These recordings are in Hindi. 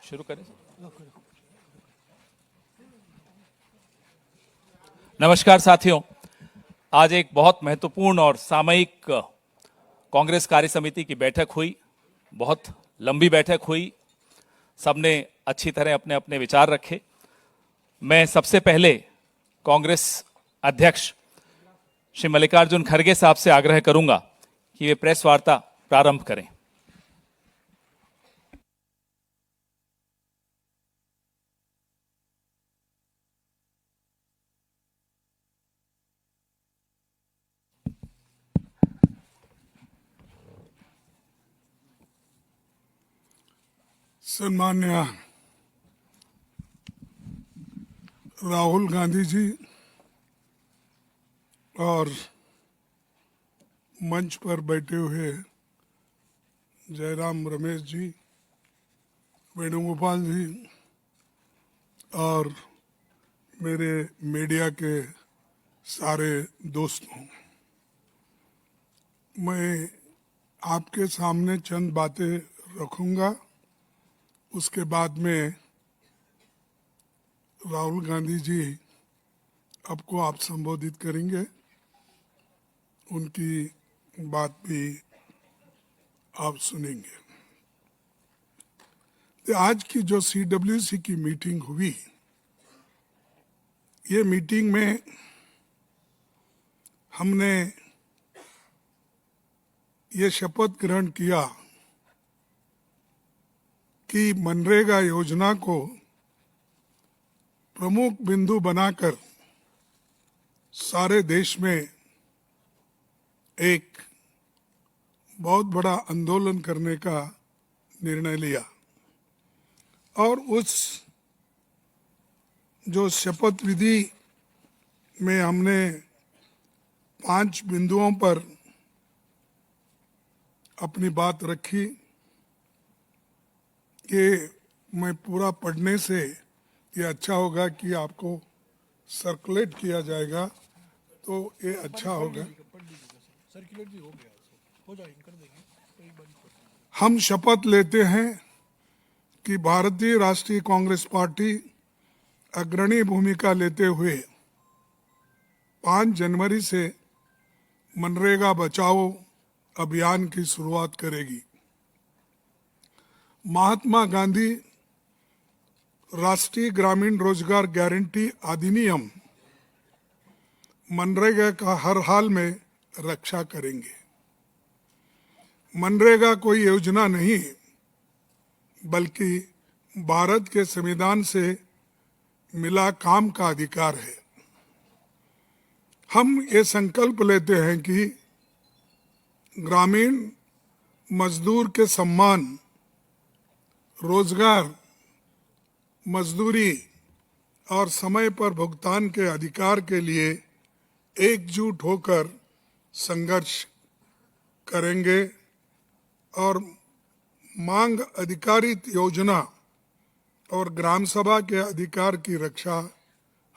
शुरू करें। नमस्कार साथियों, आज एक बहुत महत्वपूर्ण और सामयिक कांग्रेस कार्य समिति की बैठक हुई। बहुत लंबी बैठक हुई, सबने अच्छी तरह अपने अपने विचार रखे। मैं सबसे पहले कांग्रेस अध्यक्ष श्री मल्लिकार्जुन खड़गे साहब से आग्रह करूंगा कि वे प्रेस वार्ता प्रारंभ करें। सम्मान्य राहुल गांधी जी और मंच पर बैठे हुए जयराम रमेश जी, वेणुगोपाल जी और मेरे मीडिया के सारे दोस्तों, मैं आपके सामने चंद बातें रखूंगा। उसके बाद में राहुल गांधी जी आपको आप संबोधित करेंगे, उनकी बात भी आप सुनेंगे। तो आज की जो CWC की मीटिंग हुई, ये मीटिंग में हमने ये शपथ ग्रहण किया कि मनरेगा योजना को प्रमुख बिंदु बनाकर सारे देश में एक बहुत बड़ा आंदोलन करने का निर्णय लिया और उस जो शपथ विधि में हमने 5 बिंदुओं पर अपनी बात रखी कि मैं पूरा पढ़ने से ये अच्छा होगा कि आपको सर्कुलेट किया जाएगा, तो ये अच्छा होगा। हम शपथ लेते हैं कि भारतीय राष्ट्रीय कांग्रेस पार्टी अग्रणी भूमिका लेते हुए 5 जनवरी से मनरेगा बचाओ अभियान की शुरुआत करेगी। महात्मा गांधी राष्ट्रीय ग्रामीण रोजगार गारंटी अधिनियम मनरेगा का हर हाल में रक्षा करेंगे। मनरेगा कोई योजना नहीं, बल्कि भारत के संविधान से मिला काम का अधिकार है। हम ये संकल्प लेते हैं कि ग्रामीण मजदूर के सम्मान, रोजगार, मजदूरी और समय पर भुगतान के अधिकार के लिए एकजुट होकर संघर्ष करेंगे और मांग आधारित योजना और ग्राम सभा के अधिकार की रक्षा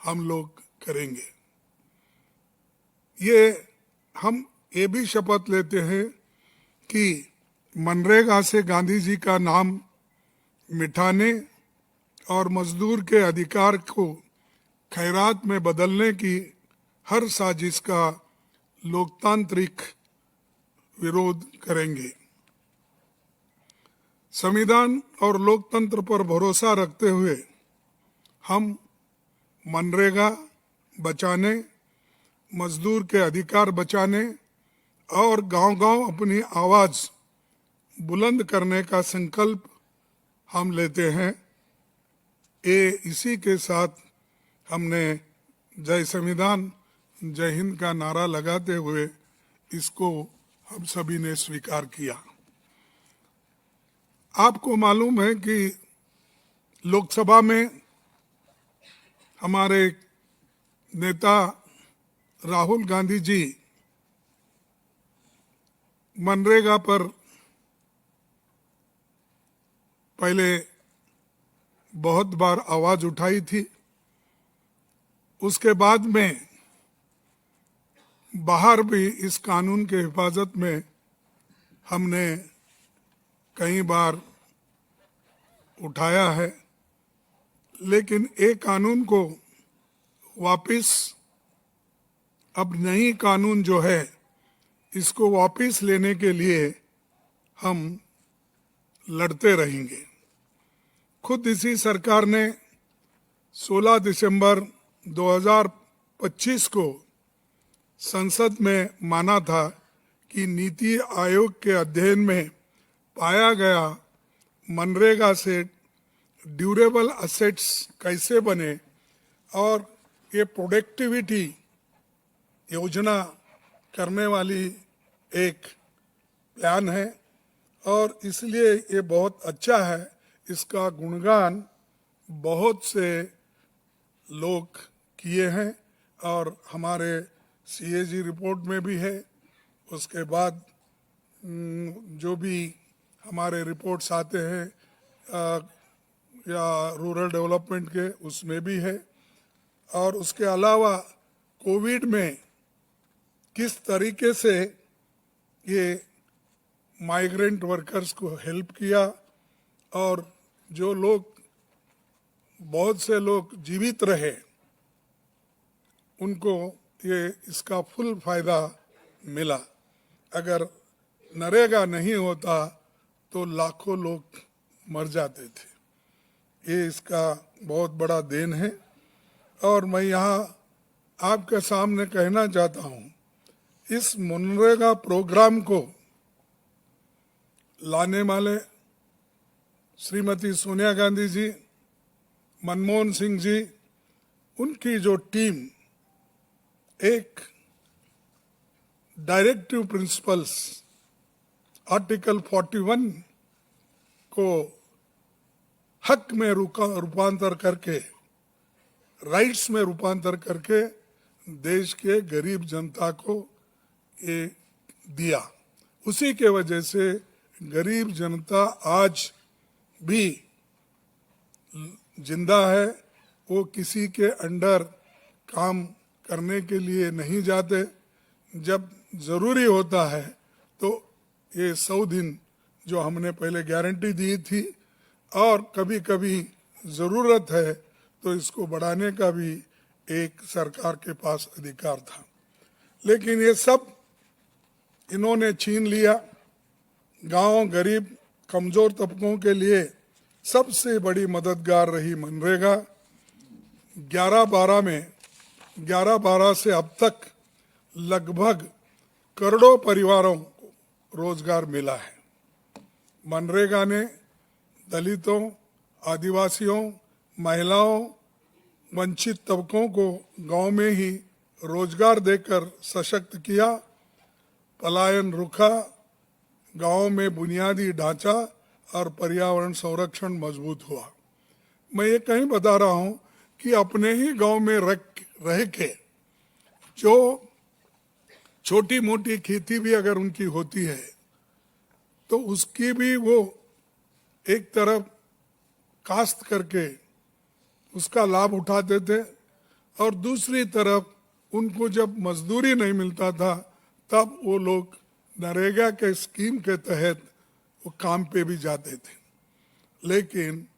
हम लोग करेंगे। हम ये भी शपथ लेते हैं कि मनरेगा से गांधी जी का नाम मिटाने और मजदूर के अधिकार को खैरात में बदलने की हर साजिश का लोकतांत्रिक विरोध करेंगे। संविधान और लोकतंत्र पर भरोसा रखते हुए हम मनरेगा बचाने, मजदूर के अधिकार बचाने और गांव-गांव अपनी आवाज बुलंद करने का संकल्प हम लेते हैं। इसी के साथ हमने जय संविधान जय हिंद का नारा लगाते हुए इसको हम सभी ने स्वीकार किया। आपको मालूम है कि लोकसभा में हमारे नेता राहुल गांधी जी मनरेगा पर पहले बहुत बार आवाज उठाई थी। उसके बाद में बाहर भी इस कानून के हिफाजत में हमने कई बार उठाया है, लेकिन एक कानून को वापस, अब नई कानून जो है इसको वापस लेने के लिए हम लड़ते रहेंगे। खुद इसी सरकार ने 16 दिसंबर 2025 को संसद में माना था कि नीति आयोग के अध्ययन में पाया गया मनरेगा से ड्यूरेबल असेट्स कैसे बने और ये प्रोडक्टिविटी योजना करने वाली एक प्लान है और इसलिए ये बहुत अच्छा है। इसका गुणगान बहुत से लोग किए हैं और हमारे सीएजी रिपोर्ट में भी है। उसके बाद जो भी हमारे रिपोर्ट्स आते हैं या रूरल डेवलपमेंट के, उसमें भी है। और उसके अलावा कोविड में किस तरीके से ये माइग्रेंट वर्कर्स को हेल्प किया और जो लोग, बहुत से लोग जीवित रहे, उनको ये इसका फुल फायदा मिला। अगर नरेगा नहीं होता तो लाखों लोग मर जाते थे। ये इसका बहुत बड़ा देन है। और मैं यहाँ आपके सामने कहना चाहता हूँ, इस मनरेगा प्रोग्राम को लाने वाले श्रीमती सोनिया गांधी जी, मनमोहन सिंह जी, उनकी जो टीम एक डायरेक्टिव प्रिंसिपल्स आर्टिकल 41 को हक में रूपांतर करके, राइट्स में रूपांतर करके देश के गरीब जनता को ये दिया। उसी के वजह से गरीब जनता आज भी जिंदा है। वो किसी के अंडर काम करने के लिए नहीं जाते। जब जरूरी होता है तो ये 100 दिन जो हमने पहले गारंटी दी थी, और कभी कभी जरूरत है तो इसको बढ़ाने का भी एक सरकार के पास अधिकार था। लेकिन ये सब इन्होंने छीन लिया। गांव, गरीब, कमजोर तबकों के लिए सबसे बड़ी मददगार रही मनरेगा। 11-12 से अब तक लगभग करोड़ों परिवारों को रोजगार मिला है। मनरेगा ने दलितों, आदिवासियों, महिलाओं, वंचित तबकों को गांव में ही रोजगार देकर सशक्त किया। पलायन रुका, गांव में बुनियादी ढांचा और पर्यावरण संरक्षण मजबूत हुआ। मैं ये कहीं बता रहा हूं कि अपने ही गांव में रह के जो छोटी मोटी खेती भी अगर उनकी होती है तो उसकी भी वो एक तरफ काश्त करके उसका लाभ उठाते थे, और दूसरी तरफ उनको जब मजदूरी नहीं मिलता था तब वो लोग नरेगा के स्कीम के तहत वो काम पे भी जाते थे। लेकिन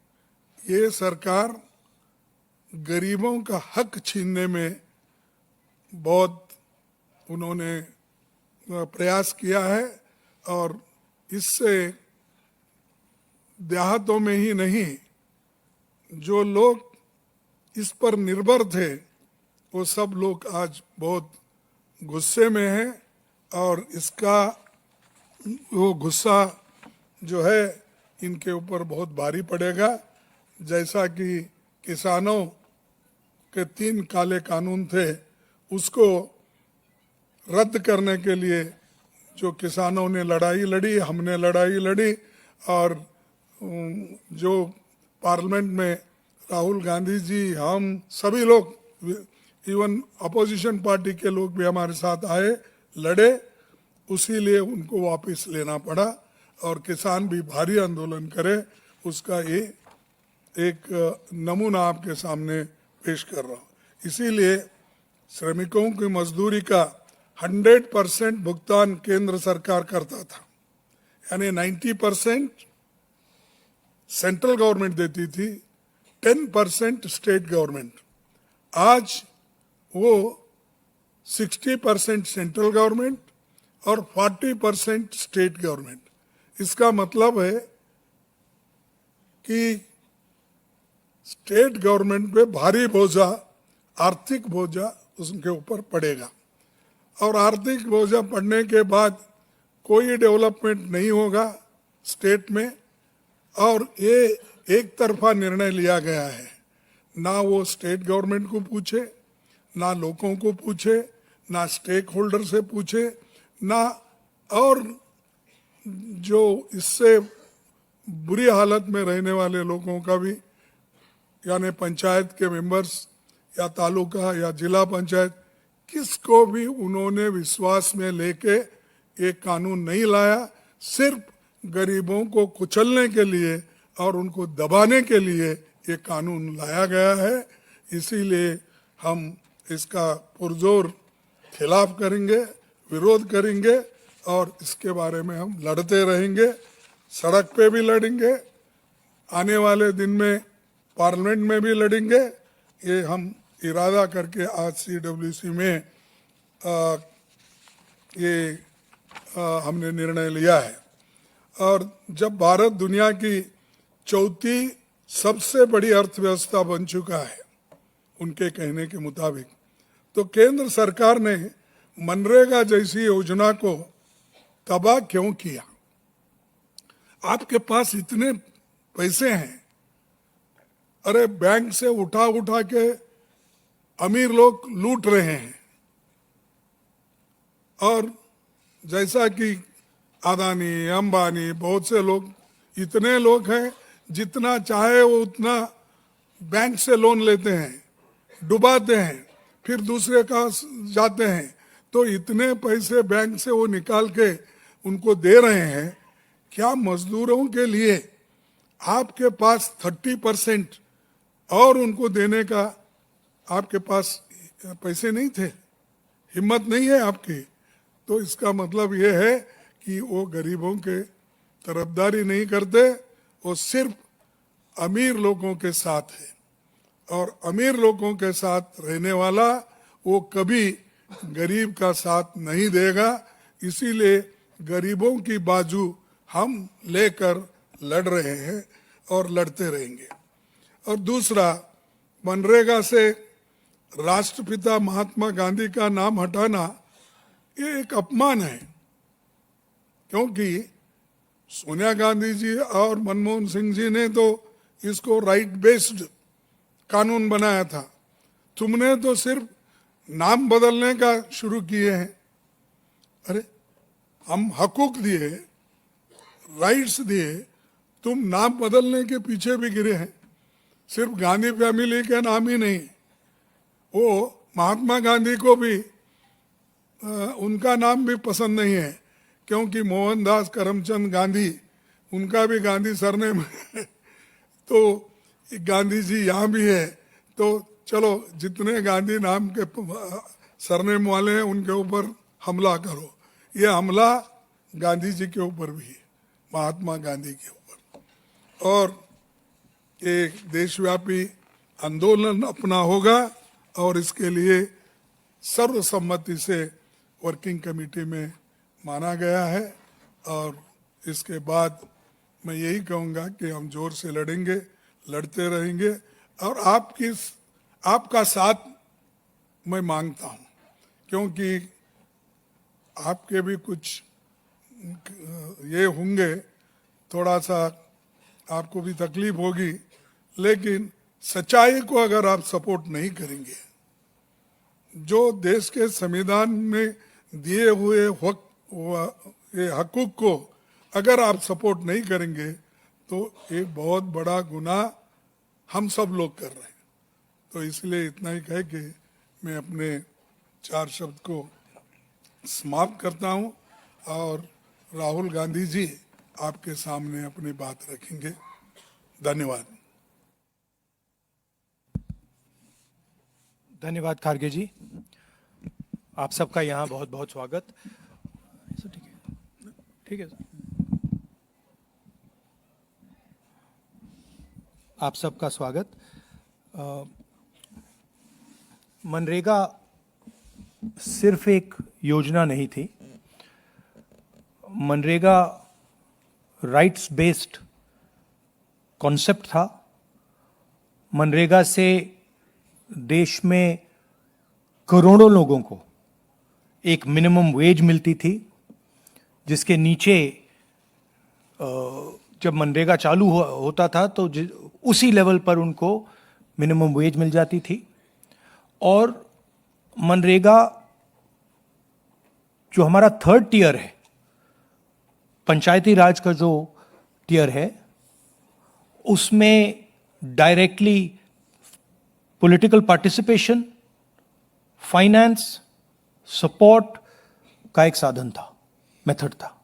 ये सरकार गरीबों का हक छीनने में बहुत उन्होंने प्रयास किया है, और इससे देहातों में ही नहीं, जो लोग इस पर निर्भर थे वो सब लोग आज बहुत गुस्से में हैं। और इसका वो गुस्सा जो है इनके ऊपर बहुत भारी पड़ेगा। जैसा कि किसानों के 3 काले कानून थे, उसको रद्द करने के लिए जो किसानों ने लड़ाई लड़ी, हमने लड़ाई लड़ी, और जो पार्लियामेंट में राहुल गांधी जी, हम सभी लोग, इवन अपोजिशन पार्टी के लोग भी हमारे साथ आए, लड़े, उसी लिए उनको वापस लेना पड़ा। और किसान भी भारी आंदोलन करे, उसका ये एक नमूना आपके सामने पेश कर रहा हूँ। इसीलिए श्रमिकों की मजदूरी का 100% भुगतान केंद्र सरकार करता था, यानी 90% सेंट्रल गवर्नमेंट देती थी, 10% स्टेट गवर्नमेंट। आज वो 60% सेंट्रल गवर्नमेंट और 40% स्टेट गवर्नमेंट। इसका मतलब है कि स्टेट गवर्नमेंट पे भारी बोझा, आर्थिक बोझा उसके ऊपर पड़ेगा, और आर्थिक बोझा पड़ने के बाद कोई डेवलपमेंट नहीं होगा स्टेट में। और ये एक तरफा निर्णय लिया गया है, ना वो स्टेट गवर्नमेंट को पूछे, ना लोगों को पूछे, ना स्टेक होल्डर से पूछे, ना और जो इससे बुरी हालत में रहने वाले लोगों का भी, यानी पंचायत के मेंबर्स या तालुका या जिला पंचायत, किसको भी उन्होंने विश्वास में लेके एक कानून नहीं लाया। सिर्फ गरीबों को कुचलने के लिए और उनको दबाने के लिए ये कानून लाया गया है। इसीलिए हम इसका पुरजोर खिलाफ करेंगे, विरोध करेंगे, और इसके बारे में हम लड़ते रहेंगे। सड़क पे भी लड़ेंगे, आने वाले दिन में पार्लियामेंट में भी लड़ेंगे। ये हम इरादा करके आज CWC में हमने निर्णय लिया है। और जब भारत दुनिया की चौथी सबसे बड़ी अर्थव्यवस्था बन चुका है उनके कहने के मुताबिक, तो केंद्र सरकार ने मनरेगा जैसी योजना को तबाह क्यों किया? आपके पास इतने पैसे हैं, अरे बैंक से उठा उठा के अमीर लोग लूट रहे हैं। और जैसा कि अदानी, अंबानी, बहुत से लोग, इतने लोग हैं, जितना चाहे वो उतना बैंक से लोन लेते हैं, डुबाते हैं, फिर दूसरे का जाते हैं। तो इतने पैसे बैंक से वो निकाल के उनको दे रहे हैं। क्या मजदूरों के लिए आपके पास 30% और उनको देने का आपके पास पैसे नहीं थे? हिम्मत नहीं है आपकी? तो इसका मतलब ये है कि वो गरीबों के तरफदारी नहीं करते, वो सिर्फ अमीर लोगों के साथ है। और अमीर लोगों के साथ रहने वाला वो कभी गरीब का साथ नहीं देगा। इसीलिए गरीबों की बाजू हम लेकर लड़ रहे हैं और लड़ते रहेंगे। और दूसरा, मनरेगा से राष्ट्रपिता महात्मा गांधी का नाम हटाना ये एक अपमान है, क्योंकि सोनिया गांधी जी और मनमोहन सिंह जी ने तो इसको राइट बेस्ड कानून बनाया था। तुमने तो सिर्फ नाम बदलने का शुरू किए हैं। अरे हम हकूक दिए, राइट्स दिए, तुम नाम बदलने के पीछे भी गिरे हैं। सिर्फ गांधी फैमिली के नाम ही नहीं, वो महात्मा गांधी को भी उनका नाम भी पसंद नहीं है, क्योंकि मोहनदास करमचंद गांधी, उनका भी गांधी सरनेम है। तो गांधी जी यहाँ भी है, तो चलो जितने गांधी नाम के सरनेम वाले हैं उनके ऊपर हमला करो। ये हमला गांधी जी के ऊपर भी है, महात्मा गांधी के ऊपर। और एक देशव्यापी आंदोलन अपना होगा, और इसके लिए सर्वसम्मति से वर्किंग कमेटी में माना गया है। और इसके बाद मैं यही कहूँगा कि हम जोर से लड़ेंगे, लड़ते रहेंगे। और आपका साथ मैं मांगता हूँ, क्योंकि आपके भी कुछ ये होंगे, थोड़ा सा आपको भी तकलीफ होगी, लेकिन सच्चाई को अगर आप सपोर्ट नहीं करेंगे, जो देश के संविधान में दिए हुए ये हकूक को अगर आप सपोर्ट नहीं करेंगे, तो एक बहुत बड़ा गुनाह हम सब लोग कर रहे हैं। तो इसलिए इतना ही कह के मैं अपने 4 शब्द को समाप्त करता हूँ, और राहुल गांधी जी आपके सामने अपनी बात रखेंगे। धन्यवाद। धन्यवाद खारगे जी, आप सबका यहाँ बहुत बहुत स्वागत। ठीक है, ठीक है सर। आप सबका स्वागत। मनरेगा सिर्फ एक योजना नहीं थी। मनरेगा राइट्स बेस्ड कॉन्सेप्ट था। मनरेगा से देश में करोड़ों लोगों को एक मिनिमम वेज मिलती थी, जिसके नीचे जब मनरेगा चालू होता था तो उसी लेवल पर उनको मिनिमम वेज मिल जाती थी। और मनरेगा जो हमारा थर्ड टियर है, पंचायती राज का जो टियर है, उसमें directly political participation, finance, support का एक साधन था, मेथड था।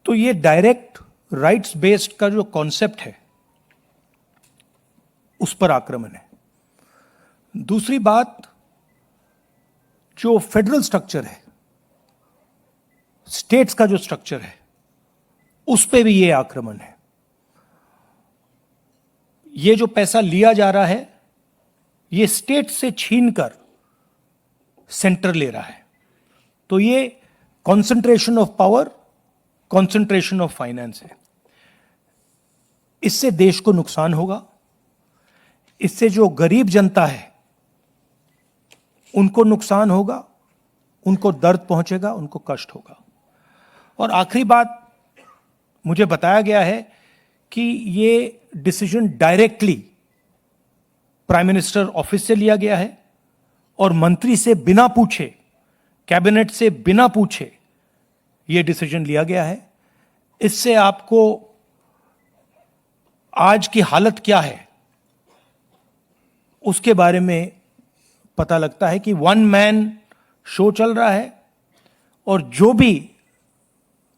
तो ये डायरेक्ट राइट्स बेस्ड का जो कॉन्सेप्ट है, उस पर आक्रमण है। दूसरी बात, जो फेडरल स्ट्रक्चर है, स्टेट्स का जो स्ट्रक्चर है, उस पे भी ये आक्रमण है। ये जो पैसा लिया जा रहा है, ये स्टेट से छीनकर सेंटर ले रहा है। तो ये concentration of power, concentration of finance है। इससे देश को नुकसान होगा। इससे जो गरीब जनता है उनको नुकसान होगा, उनको दर्द पहुंचेगा, उनको कष्ट होगा। और आखिरी बात, मुझे बताया गया है कि ये decision directly prime minister office से लिया गया है और मंत्री से बिना पूछे, कैबिनेट से बिना पूछे ये डिसीजन लिया गया है। इससे आपको आज की हालत क्या है उसके बारे में पता लगता है कि वन मैन शो चल रहा है और जो भी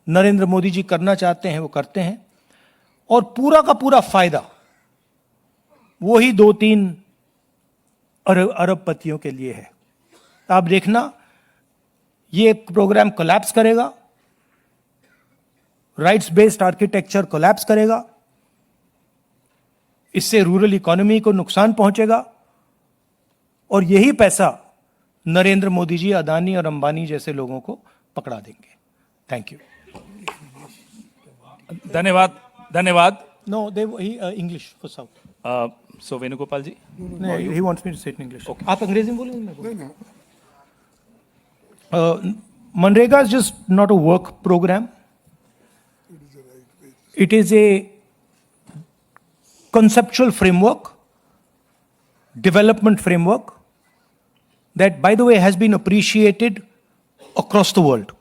नरेंद्र मोदी जी करना चाहते हैं वो करते हैं, और पूरा का पूरा फायदा वही 2-3 अरबपतियों के लिए है। आप देखना, ये प्रोग्राम कोलैप्स करेगा, राइट्स बेस्ड आर्किटेक्चर कोलैप्स करेगा। इससे रूरल इकोनॉमी को नुकसान पहुंचेगा और यही पैसा नरेंद्र मोदी जी अदानी और अंबानी जैसे लोगों को पकड़ा देंगे। Thank you. धन्यवाद, धन्यवाद। No, they English for south. So Venugopal ji, he wants me to say it in English. आप अंग्रेजी में बोलेंगे? मैं बोलूं? मनरेगा is just not a work program. It is a conceptual framework, development framework, that, by the way, has been appreciated across the world.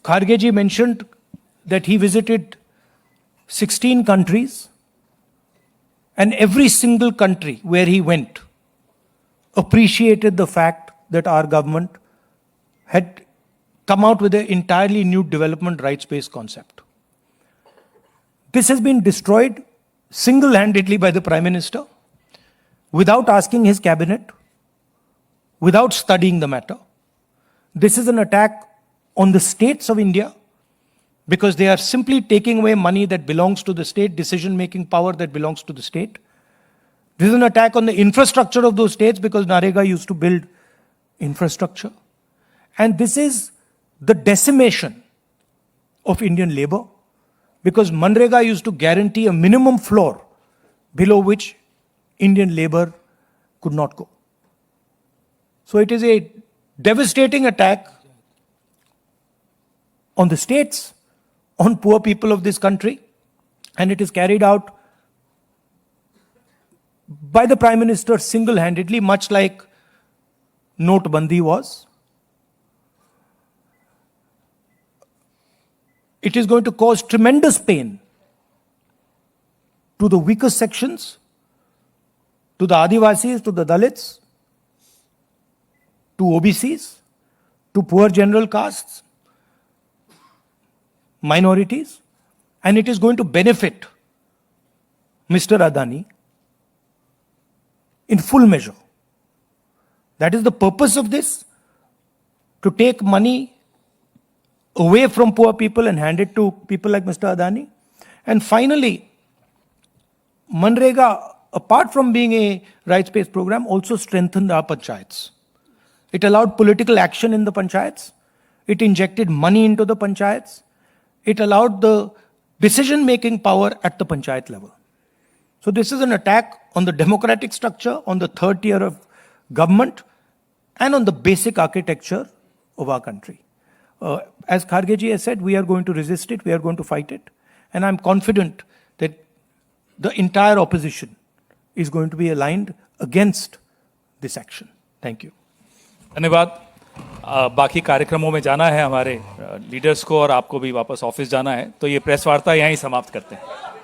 Kharge ji mentioned that he visited 16 countries, and every single country where he went appreciated the fact that our government had come out with an entirely new development rights-based concept. This has been destroyed single-handedly by the Prime Minister, without asking his cabinet, without studying the matter. This is an attack on the states of India, because they are simply taking away money that belongs to the state, decision-making power that belongs to the state. This is an attack on the infrastructure of those states, because NREGA used to build infrastructure. And this is the decimation of Indian labor, because Manrega used to guarantee a minimum floor below which Indian labor could not go. So it is a devastating attack on the states, on poor people of this country, and it is carried out by the Prime Minister single-handedly, much like Notebandi was. It is going to cause tremendous pain to the weakest sections, to the Adivasis, to the Dalits, to OBCs, to poor general castes, minorities, and it is going to benefit Mr. Adani in full measure. That is the purpose of this, to take money away from poor people and hand it to people like Mr. Adani. And finally, Manrega, apart from being a rights-based program, also strengthened our panchayats. It allowed political action in the panchayats. It injected money into the panchayats. It allowed the decision-making power at the panchayat level. So this is an attack on the democratic structure, on the third tier of government, and on the basic architecture of our country. As Kharge ji has said, we are going to resist it, we are going to fight it. And I'm confident that the entire opposition is going to be aligned against this action. Thank you. धन्यवाद। बाकी कार्यक्रमों में जाना है हमारे लीडर्स को और आपको भी वापस ऑफिस जाना है, तो ये प्रेस वार्ता यहीं समाप्त करते हैं।